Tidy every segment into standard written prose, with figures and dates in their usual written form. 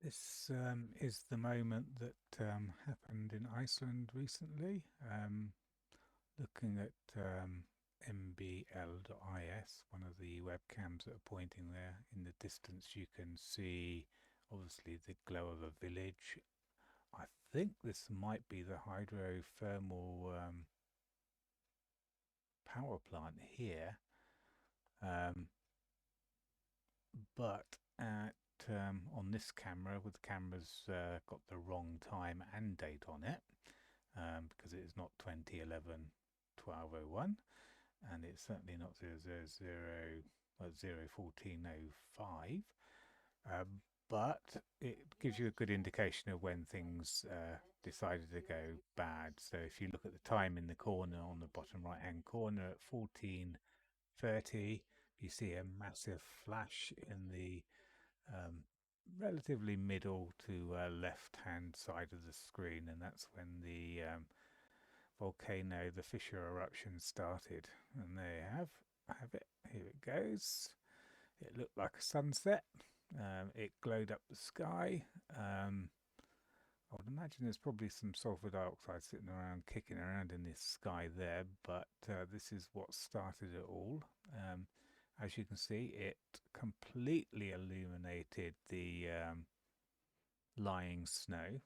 This is the moment that happened in Iceland recently. Looking at MBL.is, one of the webcams that are pointing there. In the distance you can see obviously the glow of a village. I think this might be the hydrothermal power plant here, but at on this camera, with the camera's got the wrong time and date on it, because it is not 2011 1201, and it's certainly not 01405, but it gives you a good indication of when things decided to go bad. So if you look at the time in the corner, on the bottom right hand corner, at 14:30, you see a massive flash in the relatively middle to left hand side of the screen, and that's when the volcano, the fissure eruption, started. And there you have it. Here it goes. It looked like a sunset. It glowed up the sky. I would imagine there's probably some sulfur dioxide sitting around, kicking around in this sky there, but this is what started it all. As you can see, it completely illuminated the lying snow.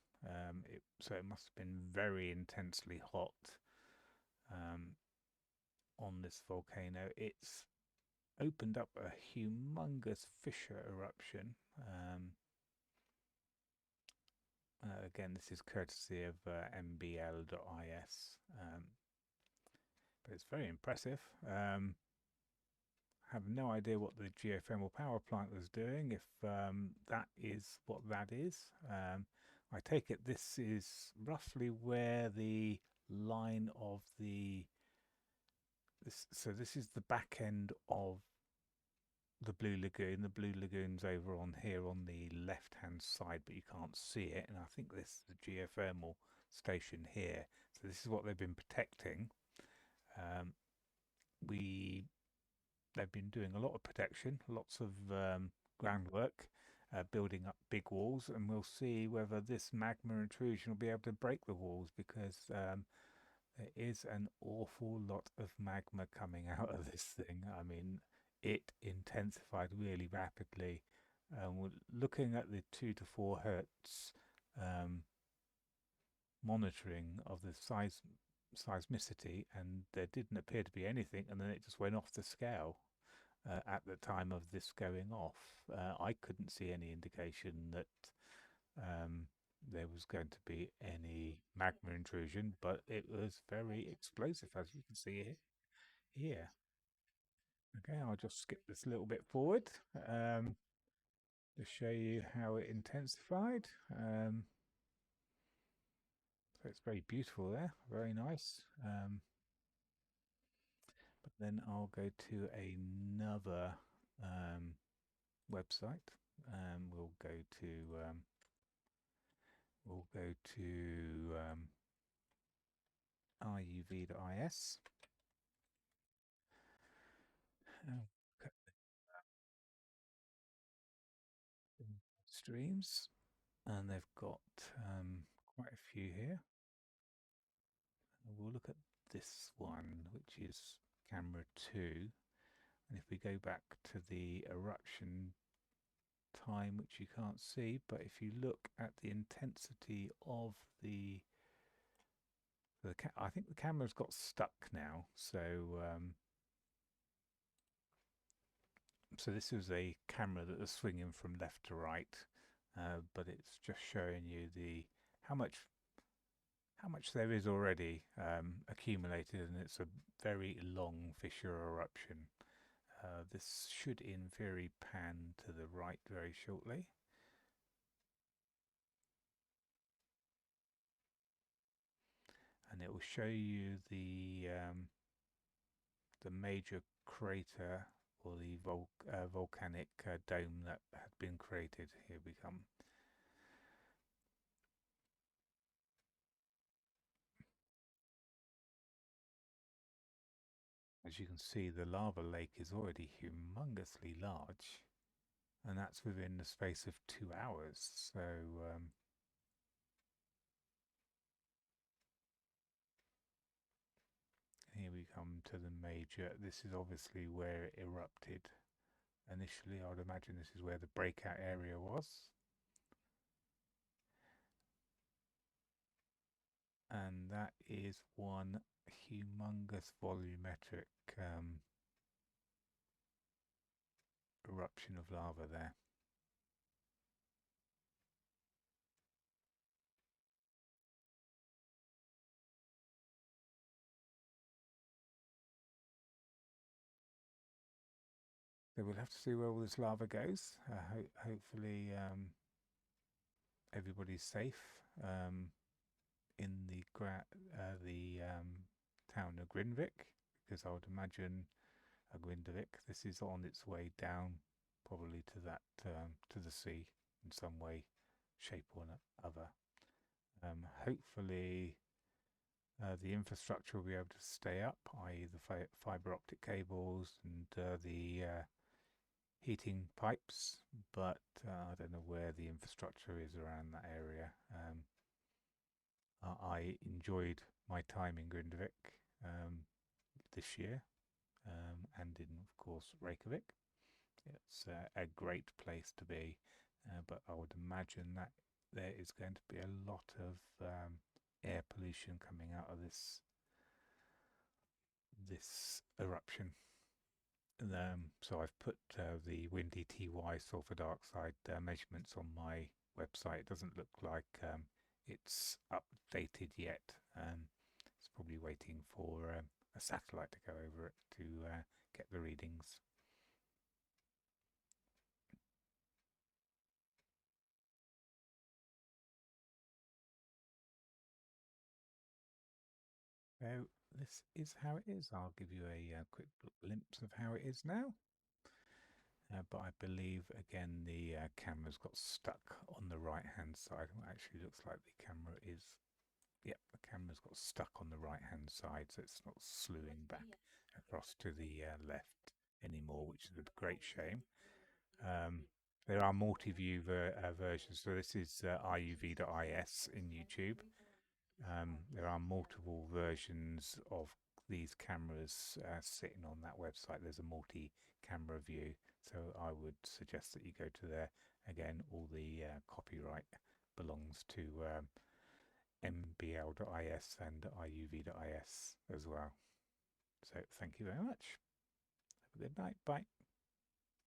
So it must have been very intensely hot on this volcano. It's opened up a humongous fissure eruption. Again, this is courtesy of MBL.is, but it's very impressive. Have no idea what the geothermal power plant was doing, if that is what that is. I take it this is roughly where the line of so this is the back end of the Blue Lagoon. The Blue Lagoon's over on here on the left hand side, but you can't see it, and I think this is the geothermal station here. So this is what they've been protecting. They've been doing a lot of protection, lots of groundwork, building up big walls, and we'll see whether this magma intrusion will be able to break the walls, because there is an awful lot of magma coming out of this thing. I mean, it intensified really rapidly. We're looking at the 2 to 4 hertz monitoring of the seismicity, and there didn't appear to be anything, and then it just went off the scale at the time of this going off. I couldn't see any indication that there was going to be any magma intrusion, but it was very explosive, as you can see here. Okay, I'll just skip this a little bit forward to show you how it intensified. So it's very beautiful there, very nice. But then I'll go to another website. We'll go to RUV.is. Streams, and they've got quite a few here. We'll look at this one, which is camera 2, and if we go back to the eruption time, which you can't see, but if you look at the intensity of I think the camera's got stuck now, so so this is a camera that was swinging from left to right, but it's just showing you how much there is already accumulated, and it's a very long fissure eruption. This should in theory pan to the right very shortly. And it will show you the major crater, or the volcanic dome that had been created. Here we come. As you can see, the lava lake is already humongously large. and that's within the space of 2 hours. So here we come to the major. This is obviously where it erupted initially. I would imagine this is where the breakout area was. And that is one humongous volumetric eruption of lava there. So we'll have to see where all this lava goes. Hopefully everybody's safe in the town of Grindvik, because I would imagine Grindvik, this is on its way down probably to that to the sea in some way, shape or other. Hopefully the infrastructure will be able to stay up, i.e. the fiber optic cables and the heating pipes, but I don't know where the infrastructure is around that area. I enjoyed my time in Grindvik this year, and in, of course, Reykjavik. It's a great place to be, but I would imagine that there is going to be a lot of air pollution coming out of this eruption. So I've put the windy TY sulfur dioxide measurements on my website. It doesn't look like it's updated yet. It's probably waiting for a satellite to go over it to get the readings. So this is how it is. I'll give you a quick glimpse of how it is now. But I believe, again, the camera's got stuck on the right-hand side. Well, actually, looks like the camera is... Yep, the camera's got stuck on the right-hand side, so it's not slewing back across to the left anymore, which is a great shame. There are multi-view versions. So this is RUV.is in YouTube. There are multiple versions of these cameras sitting on that website. There's a multi-camera view, so I would suggest that you go to there. Again, all the copyright belongs to MBL.is and RUV.is as well. So thank you very much. Have a good night. Bye.